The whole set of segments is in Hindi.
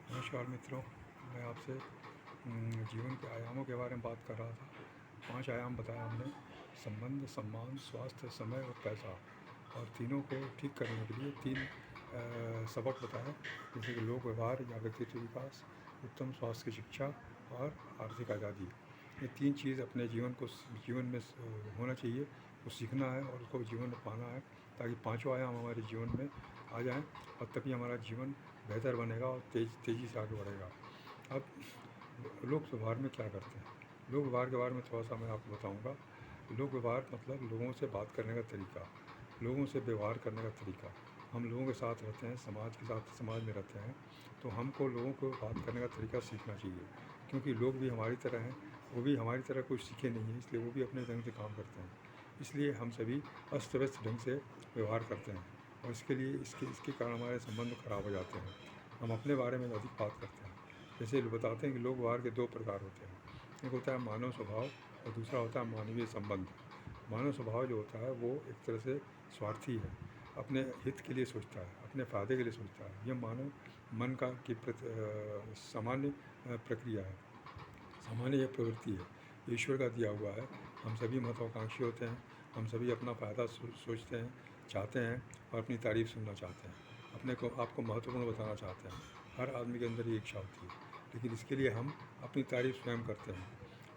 नमस्कार मित्रों, मैं आपसे जीवन के आयामों के बारे में बात कर रहा था। 5 आयाम बताया हमने: संबंध, सम्मान, स्वास्थ्य, समय और पैसा। और तीनों को ठीक करने के लिए 3 सबक बताए, जैसे कि लोक व्यवहार या व्यक्तित्व विकास, उत्तम स्वास्थ्य की शिक्षा और आर्थिक आज़ादी। ये 3 चीज़ अपने जीवन में होना चाहिए, वो सीखना है और उसको जीवन में पाना है, ताकि पाँचों आयाम हमारे जीवन में आ जाएं, और तभी हमारा जीवन बेहतर बनेगा और तेज़ी से आगे बढ़ेगा। अब लोक व्यवहार में क्या करते हैं? लोक व्यवहार के बारे में थोड़ा सा मैं आपको बताऊंगा। लोक व्यवहार मतलब लोगों से बात करने का तरीका, लोगों से व्यवहार करने का तरीका। हम लोगों के साथ रहते हैं, समाज में रहते हैं, तो हमको लोगों को बात करने का तरीका सीखना चाहिए, क्योंकि लोग भी हमारी तरह हैं, वो भी हमारी तरह कुछ सीखे नहीं हैं, इसलिए वो भी अपने ढंग से काम करते हैं। इसलिए हम सभी अस्त व्यस्त ढंग से व्यवहार करते हैं, और इसके लिए इसके कारण हमारे संबंध खराब हो जाते हैं। हम अपने बारे में अधिक बात करते हैं। जैसे बताते हैं कि लोक व्यवहार के 2 प्रकार होते हैं। एक होता है मानव स्वभाव और दूसरा होता है मानवीय संबंध। मानव स्वभाव जो होता है वो एक तरह से स्वार्थी है, अपने हित के लिए सोचता है, अपने फ़ायदे के लिए सोचता है। यह मानव मन की सामान्य प्रक्रिया है, सामान्य यह प्रवृत्ति है, ईश्वर का दिया हुआ है। हम सभी महत्वाकांक्षी होते हैं, हम सभी अपना फ़ायदा सोचते हैं, चाहते हैं, और अपनी तारीफ़ सुनना चाहते हैं, अपने को आपको महत्वपूर्ण बताना चाहते हैं। हर आदमी के अंदर ये इच्छा होती है, लेकिन इसके लिए हम अपनी तारीफ़ स्वयं करते हैं।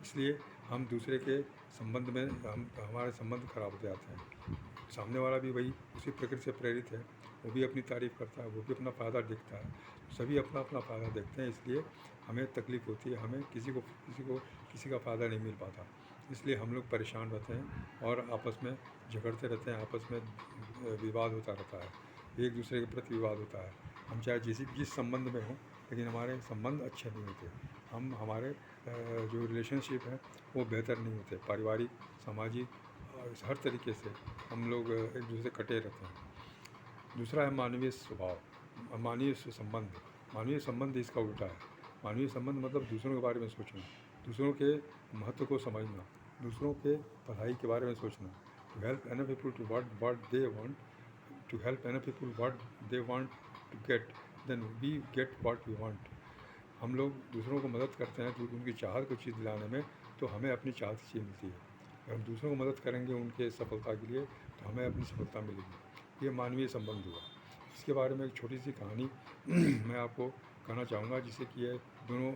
इसलिए हम दूसरे के संबंध में हमारे संबंध खराब हो जाते हैं। सामने वाला भी वही उसी प्रकृति से प्रेरित है, वो भी अपनी तारीफ़ करता है, वो भी अपना फ़ायदा देखता है, सभी अपना अपना फ़ायदा देखते हैं। इसलिए हमें तकलीफ़ होती है, हमें किसी का फ़ायदा नहीं मिल पाता, इसलिए हम लोग परेशान रहते हैं और आपस में झगड़ते रहते हैं, आपस में विवाद होता रहता है, एक दूसरे के प्रति विवाद होता है। हम चाहे जिस संबंध में हों, लेकिन हमारे संबंध अच्छे नहीं होते। हमारे जो रिलेशनशिप है वो बेहतर नहीं होते, पारिवारिक, सामाजिक, हर तरीके से हम लोग एक दूसरे से कटे रहते हैं। दूसरा है मानवीय स्वभाव, मानवीय संबंध। मानवीय संबंध इसका उल्टा है। मानवीय संबंध मतलब दूसरों के बारे में सोचना, दूसरों के महत्व को समझना, दूसरों के भलाई के बारे में सोचना। To help another people to what they want, to help another people what they want to get, then we get what we want. हम लोग दूसरों को मदद करते हैं तो उनकी चाहत को चीज़ दिलाने में, तो हमें अपनी चाहत चीज़ मिलती है। अगर हम दूसरों को मदद करेंगे उनके सफलता के लिए, तो हमें अपनी सफलता मिलेगी। ये मानवीय संबंध हुआ। इसके बारे में एक छोटी सी कहानी मैं आपको कहना चाहूँगा, जिससे कि ये दोनों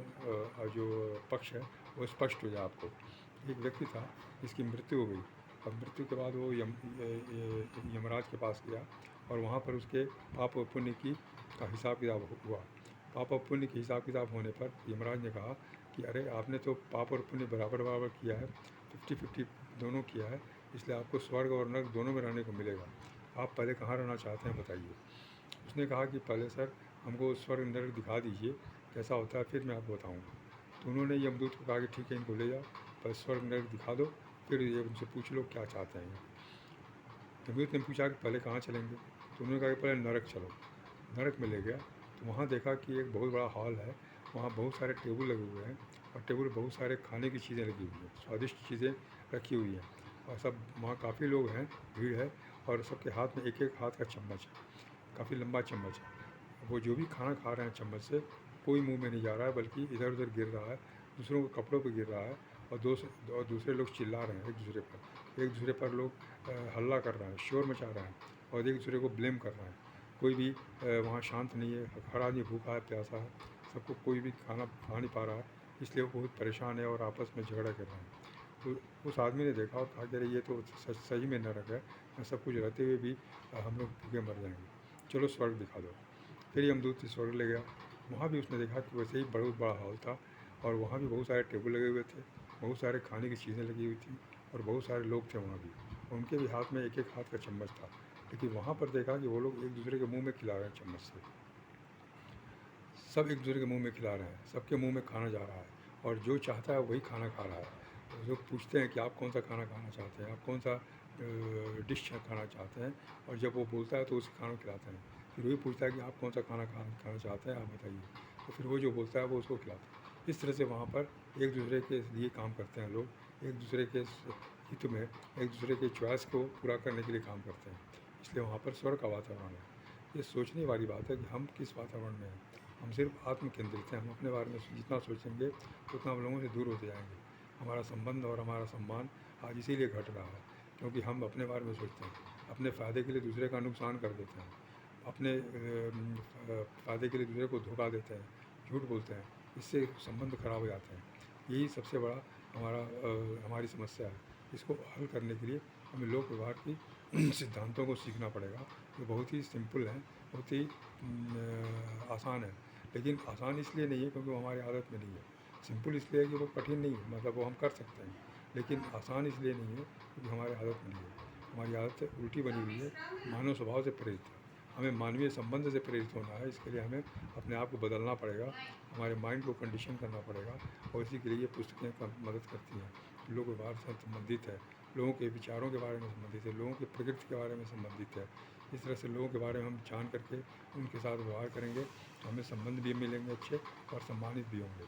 जो पक्ष है वो स्पष्ट हो जाए आपको। एक व्यक्ति था जिसकी मृत्यु हो गई, और मृत्यु के बाद वो यमराज के पास गया, और वहाँ पर उसके पाप और पुण्य का हिसाब किताब हुआ। पाप और पुण्य के हिसाब किताब होने पर यमराज ने कहा कि अरे, आपने तो पाप और पुण्य बराबर बराबर किया है, 50-50 दोनों किया है, इसलिए आपको स्वर्ग और नरक दोनों में रहने को मिलेगा। आप पहले कहाँ रहना चाहते हैं बताइए। उसने कहा कि पहले सर हमको स्वर्ग नरक दिखा दीजिए, कैसा होता है, फिर मैं आपको बताऊँगा। तो उन्होंने यमदूत को कहा कि ठीक है, इनको ले जाओ, पहले स्वर्ग नरक दिखा दो, फिर ये उनसे पूछ लो क्या चाहते हैं। यमदूत ने पूछा कि पहले कहाँ चलेंगे, तो उन्होंने कहा कि पहले नरक चलो। नरक में ले गया, तो वहाँ देखा कि एक बहुत बड़ा हॉल है, वहाँ बहुत सारे टेबल लगे हुए हैं, और टेबल पर बहुत सारे खाने की चीज़ें लगी हुई हैं, स्वादिष्ट चीज़ें रखी हुई हैं, और सब वहाँ काफ़ी लोग हैं, भीड़ है, और सबके हाथ में एक एक हाथ का चम्मच है, काफ़ी लंबा चम्मच है। वो जो भी खाना खा रहे हैं चम्मच से, कोई मुंह में नहीं जा रहा है, बल्कि इधर उधर गिर रहा है, दूसरों के कपड़ों पर गिर रहा है, और दूसरे लोग चिल्ला रहे हैं एक दूसरे पर लोग हल्ला कर रहे हैं, शोर मचा रहे हैं, और एक दूसरे को ब्लेम कर रहे हैं। कोई भी वहाँ शांत नहीं है, हर आदमी भूखा है, प्यासा है, सबको कोई भी खाना खा नहीं पा रहा है, इसलिए वो बहुत परेशान है और आपस में झगड़ा कर रहे हैं। तो उस आदमी ने देखा और कहा कि अरे, ये तो सही में नरक है, यहाँ सब कुछ रहते हुए भी हम लोग भूखे मर जाएंगे, चलो स्वर्ग दिखा दो। फिर यमदूत स्वर्ग ले गया। वहाँ भी उसने देखा कि वैसे ही बहुत बड़ा हॉल था, और वहाँ भी बहुत सारे टेबल लगे हुए थे, बहुत सारे खाने की चीज़ें लगी हुई थी, और बहुत सारे लोग थे वहाँ भी, और उनके भी हाथ में एक एक हाथ का चम्मच था। लेकिन वहाँ पर देखा कि वो लोग एक दूसरे के मुंह में खिला रहे हैं चम्मच से, सब एक दूसरे के मुंह में खिला रहे हैं, सबके मुंह में खाना जा रहा है, और जो चाहता है वही खाना खा रहा है। तो लोग पूछते हैं कि आप कौन सा खाना खाना चाहते हैं, आप कौन सा डिश खाना चाहते हैं, और जब वो बोलता है तो उसे खाना खिलाते हैं। फिर वही पूछता है कि आप कौन सा खाना खाना चाहते हैं, आप बताइए, तो फिर वो जो बोलता है वो उसको खिलाता है। इस तरह से वहाँ पर एक दूसरे के लिए काम करते हैं लोग, एक दूसरे के हित में, एक दूसरे के चॉइस को पूरा करने के लिए काम करते हैं, इसलिए वहाँ पर स्वर्ग का वातावरण है। ये सोचने वाली बात है कि हम किस वातावरण में हैं। हम सिर्फ आत्म केंद्रित हैं। हम अपने बारे में जितना सोचेंगे उतना हम लोगों से दूर होते जाएंगे। हमारा संबंध और हमारा सम्मान आज इसीलिए घट रहा है क्योंकि हम अपने बारे में सोचते हैं, अपने फ़ायदे के लिए दूसरे का नुकसान कर देते हैं, अपने फ़ायदे के लिए दूसरे को धोखा देते हैं, झूठ बोलते हैं। इससे संबंध खराब हो जाते हैं। यही सबसे बड़ा हमारी समस्या है। इसको हल करने के लिए हमें लोक व्यवहार की सिद्धांतों को सीखना पड़ेगा। ये बहुत ही सिंपल है, बहुत ही आसान है, लेकिन आसान इसलिए नहीं है क्योंकि वो हमारी आदत में नहीं है। सिंपल इसलिए है कि वो कठिन नहीं है, मतलब वो हम कर सकते हैं, लेकिन आसान इसलिए नहीं है क्योंकि हमारी आदत में नहीं है। हमारी आदत उल्टी बनी हुई है, मानव स्वभाव से प्रेरित है। हमें मानवीय संबंध से प्रेरित होना है। इसके लिए हमें अपने आप को बदलना पड़ेगा, हमारे माइंड को कंडीशन करना पड़ेगा, और इसी के लिए ये पुस्तकें मदद करती हैं। लोक व्यवहार से संबंधित है, लोगों के विचारों के बारे में संबंधित है, लोगों की प्रकृति के बारे में संबंधित है। इस तरह से लोगों के बारे में हम जान करके उनके साथ व्यवहार करेंगे, हमें संबंध भी मिलेंगे अच्छे और सम्मानित भी होंगे।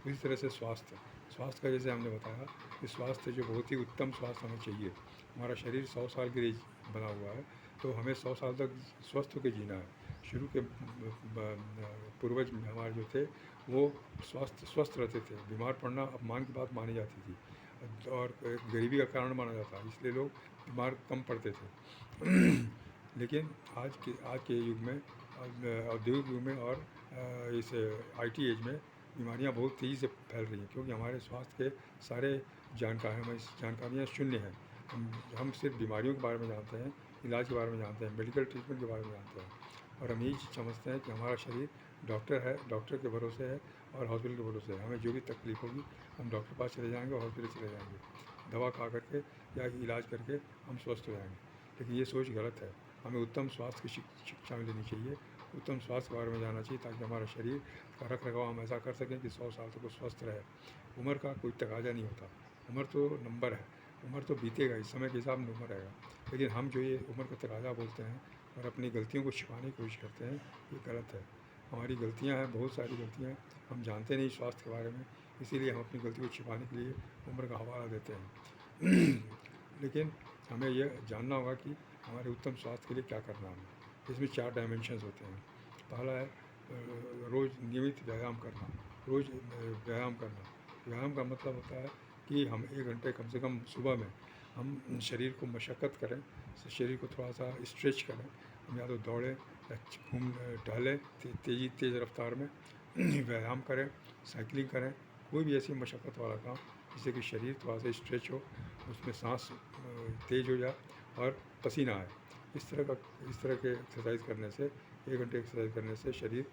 उसी तरह से स्वास्थ्य का जैसे हमने बताया कि स्वास्थ्य जो बहुत ही उत्तम स्वास्थ्य हमें चाहिए। हमारा शरीर 100 साल के लिए बना हुआ है, तो हमें 100 साल तक स्वस्थ होकर जीना है। शुरू के पूर्वज हमारे जो थे वो स्वस्थ रहते थे। बीमार पड़ना अपमान की बात मानी जाती थी और गरीबी का कारण माना जाता, इसलिए लोग बीमार कम पड़ते थे। लेकिन आज के युग में, औद्योगिक युग में और इस IT एज में बीमारियां बहुत तेज़ी से फैल रही हैं क्योंकि हमारे स्वास्थ्य के सारे जानकारियाँ शून्य हैं। हम सिर्फ बीमारियों के बारे में जानते हैं, इलाज के बारे में जानते हैं, मेडिकल ट्रीटमेंट के बारे में जानते हैं, और हम यही चीज़ समझते हैं कि हमारा शरीर डॉक्टर है, डॉक्टर के भरोसे है और हॉस्पिटल के भरोसे है। हमें जो भी तकलीफ होगी हम डॉक्टर के पास चले जाएंगे और हॉस्पिटल चले जाएंगे, दवा खा करके या इलाज करके हम स्वस्थ हो जाएंगे। लेकिन ये सोच गलत है। हमें उत्तम स्वास्थ्य की शिक्षा लेनी चाहिए, उत्तम स्वास्थ्य के बारे में जानना चाहिए, ताकि हमारा शरीर का रख रखाव हम ऐसा कर सकें कि 100 साल तक वो स्वस्थ रहे। उम्र का कोई तकाजा नहीं होता, उम्र तो नंबर है, उम्र तो बीतेगा, इस समय के हिसाब में उम्र रहेगा। लेकिन हम जो ये उम्र का तकाजा बोलते हैं और अपनी गलतियों को छिपाने की कोशिश करते हैं, ये गलत है। हमारी गलतियाँ हैं, बहुत सारी गलतियाँ, हम जानते नहीं स्वास्थ्य के बारे में, इसीलिए हम अपनी गलती को छिपाने के लिए उम्र का हवाला देते हैं। लेकिन हमें यह जानना होगा कि हमारे उत्तम स्वास्थ्य के लिए क्या करना है। इसमें 4 डायमेंशंस होते हैं। पहला है रोज़ नियमित व्यायाम करना। रोज़ व्यायाम करना, व्यायाम का मतलब होता है कि हम 1 घंटे कम से कम सुबह में हम शरीर को मशक्क़त करें, शरीर को थोड़ा सा स्ट्रेच करें। हम या तो दौड़ें या टहलें, तेज़ रफ्तार में व्यायाम करें, साइकिलिंग करें, कोई भी ऐसी मशक्क़त वाला काम जिससे कि शरीर थोड़ा सा स्ट्रेच हो, उसमें सांस तेज़ हो जाए और पसीना आए। इस तरह के एक्सरसाइज करने से, 1 घंटे एक्सरसाइज करने से शरीर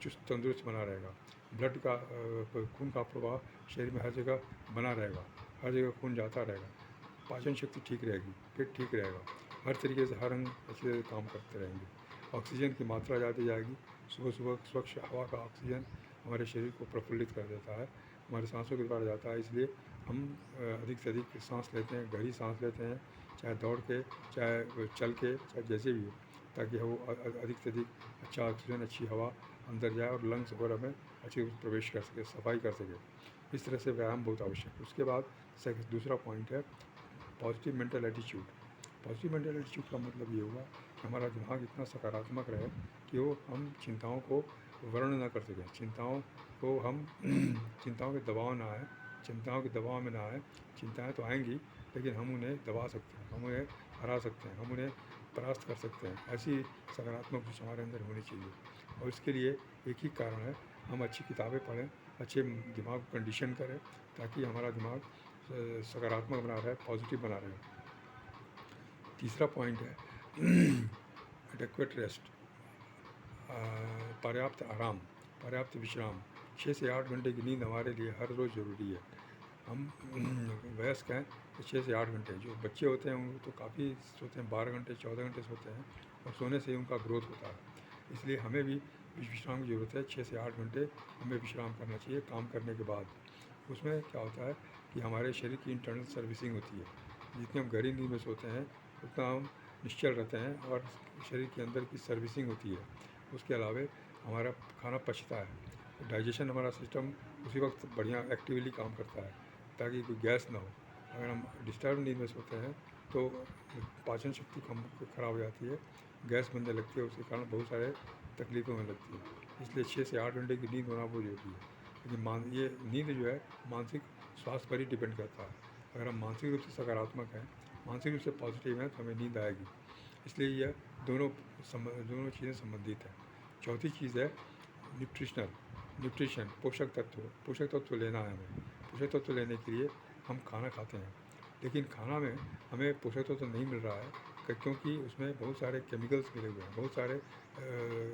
चुस्त तंदुरुस्त बना रहेगा। ब्लड का खून का प्रवाह शरीर में हर जगह बना रहेगा, हर जगह खून जाता रहेगा, पाचन शक्ति ठीक रहेगी, पेट ठीक रहेगा, हर तरीके से हर अंग अच्छे से काम करते रहेंगे। ऑक्सीजन की मात्रा ज़्यादा जाएगी। सुबह सुबह स्वच्छ हवा का ऑक्सीजन हमारे शरीर को प्रफुल्लित कर देता है, हमारे सांसों के द्वारा जाता है, इसलिए हम अधिक से अधिक सांस लेते हैं, गहरी सांस लेते हैं, चाहे दौड़ के, चाहे चल के, चाहे जैसे भी हो, ताकि वो अधिक से अधिक अच्छा ऑक्सीजन, अच्छी हवा अंदर जाए और लंग्स वगैरह में अच्छी प्रवेश कर सके, सफाई कर सके। इस तरह से व्यायाम बहुत आवश्यक है। उसके बाद दूसरा पॉइंट है positive mental attitude. Positive mental attitude का मतलब ये हुआ कि हमारा दिमाग इतना सकारात्मक रहे कि वो हम चिंताओं को वर्ण न कर सकें, चिंताओं को हम चिंताओं के दबाव ना आए, चिंताओं के दबाव में ना आए। चिंताएँ तो आएंगी, लेकिन हम उन्हें दबा सकते हैं, हम उन्हें हरा सकते हैं, हम उन्हें परास्त कर सकते हैं। ऐसी सकारात्मक सोच हमारे अंदर होनी चाहिए, और इसके लिए एक ही कारण है, हम अच्छी किताबें पढ़ें, अच्छे दिमाग को कंडीशन करें, ताकि हमारा दिमाग सकारात्मक बना रहे, पॉजिटिव बना रहे। तीसरा पॉइंट है एडेक्वेट रेस्ट, पर्याप्त आराम, पर्याप्त विश्राम। 6 से 8 घंटे की नींद हमारे लिए हर रोज़ ज़रूरी है। हम वयस्क हैं तो 6 से 8 घंटे, जो बच्चे होते हैं वो तो काफ़ी सोते हैं, 12 घंटे 14 घंटे सोते हैं, और सोने से ही उनका ग्रोथ होता है। इसलिए हमें भी विश्राम की ज़रूरत है। 6 से 8 घंटे हमें विश्राम करना चाहिए काम करने के बाद। उसमें क्या होता है कि हमारे शरीर की इंटरनल सर्विसिंग होती है। जितने हम गहरी नींद में सोते हैं उतना हम निश्चल रहते हैं और शरीर के अंदर की सर्विसिंग होती है। उसके अलावा हमारा खाना पचता है, डाइजेशन, हमारा सिस्टम उसी वक्त बढ़िया एक्टिवली काम करता है, ताकि कोई गैस ना हो। अगर हम डिस्टर्ब नींद में सोते हैं तो पाचन शक्ति कम खराब हो जाती है, गैस बनने लगती है, उसके कारण बहुत सारे तकलीफ़ें होने लगती है। इसलिए 6 से 8 घंटे की नींद होना बहुत ज़रूरी है। लेकिन ये नींद जो है मानसिक स्वास्थ्य पर ही डिपेंड करता है। अगर हम मानसिक रूप से सकारात्मक हैं, मानसिक रूप से पॉजिटिव हैं, तो हमें नींद आएगी। इसलिए यह दोनों चीज़ें संबंधित हैं। चौथी चीज़ है न्यूट्रिशन, पोषक तत्व लेना है हमें। पोषक तत्व लेने के लिए हम खाना खाते हैं, लेकिन खाना में हमें पोषक तत्व नहीं मिल रहा है क्योंकि उसमें बहुत सारे केमिकल्स मिले हुए हैं, बहुत सारे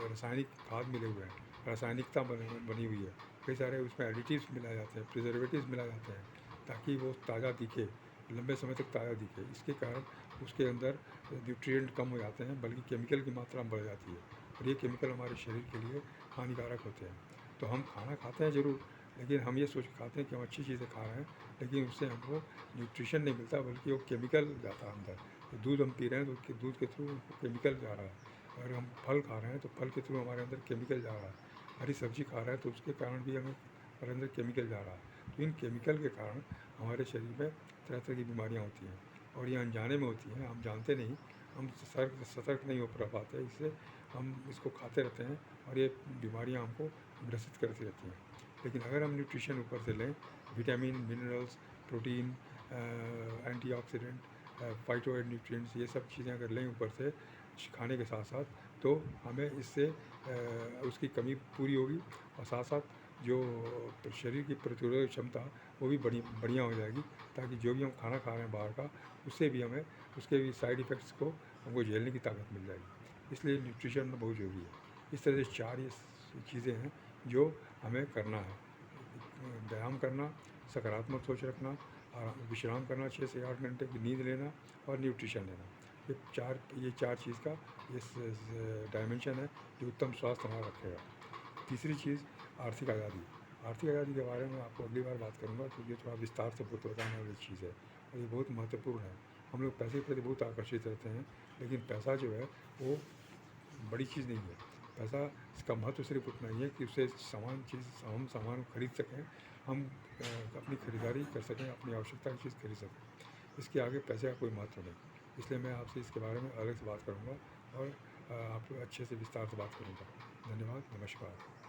रासायनिक खाद मिले हुए हैं, रासायनिकता बनी हुई है, कई सारे उसमें एडिटिव्स मिलाए जाते हैं, प्रिजर्वेटिव्स मिलाए जाते हैं ताकि वो ताज़ा दिखे, लंबे समय तक ताज़ा दिखे। इसके कारण उसके अंदर न्यूट्रिएंट कम हो जाते हैं, बल्कि केमिकल की मात्रा बढ़ जाती है, और ये केमिकल हमारे शरीर के लिए हानिकारक होते हैं। तो हम खाना खाते हैं ज़रूर, लेकिन हम ये सोच के खाते हैं कि हम अच्छी चीज़ें खा रहे हैं, लेकिन उससे हमको न्यूट्रिशन नहीं मिलता, बल्कि वो केमिकल जाता है अंदर। तो दूध हम पी रहे हैं तो दूध के थ्रू केमिकल जा रहा है। अगर हम फल खा रहे हैं तो फल के थ्रू हमारे अंदर केमिकल जा रहा है। हरी सब्ज़ी खा रहे हैं तो उसके कारण भी हमारे अंदर केमिकल जा रहा है। तो इन केमिकल के कारण हमारे शरीर में तरह तरह की बीमारियाँ होती हैं, और ये अनजाने में होती हैं, हम जानते नहीं, हम सतर्क नहीं हो पाते, इससे हम इसको खाते रहते हैं और ये बीमारियाँ हमको ग्रसित करती रहती हैं। लेकिन अगर हम न्यूट्रिशन ऊपर से लें, vitamin, minerals, protein, antioxidant, phyto nutrients, ये सब चीज़ें अगर लें ऊपर से खाने के साथ साथ, तो हमें इससे उसकी कमी पूरी होगी, और साथ साथ जो शरीर की प्रतिरोधक क्षमता वो भी बढ़िया हो जाएगी, ताकि जो भी हम खाना खा रहे हैं बाहर का, उससे भी हमें उसके भी साइड इफ़ेक्ट्स को हमको झेलने की ताकत मिल जाएगी। इसलिए न्यूट्रिशन बहुत ज़रूरी है। इस तरह से 4 ये चीज़ें हैं जो हमें करना है। व्यायाम करना, सकारात्मक सोच रखना, विश्राम करना, 6 से 8 घंटे की नींद लेना, और न्यूट्रिशन लेना। ये चार चीज़ का ये डायमेंशन है जो उत्तम स्वास्थ्य हमारा रखेगा। तीसरी चीज़ आर्थिक आज़ादी। आर्थिक आज़ादी के बारे में आपको अगली बार बात करूँगा, क्योंकि ये थोड़ा विस्तार से बताने वाली चीज़ है, और ये बहुत महत्वपूर्ण है। हम लोग पैसे के प्रति बहुत आकर्षित रहते हैं, लेकिन पैसा जो है वो बड़ी चीज़ नहीं है। पैसा, इसका महत्व सिर्फ उतना ही है कि उससे हम सामान खरीद सकें, हम अपनी खरीदारी कर सकें, अपनी आवश्यकता की चीज़ खरीद सकें। इसके आगे पैसे का कोई महत्व नहीं। इसलिए मैं आपसे इसके बारे में अलग से बात करूँगा, और आप अच्छे से विस्तार से बात करूँगा। धन्यवाद, नमस्कार।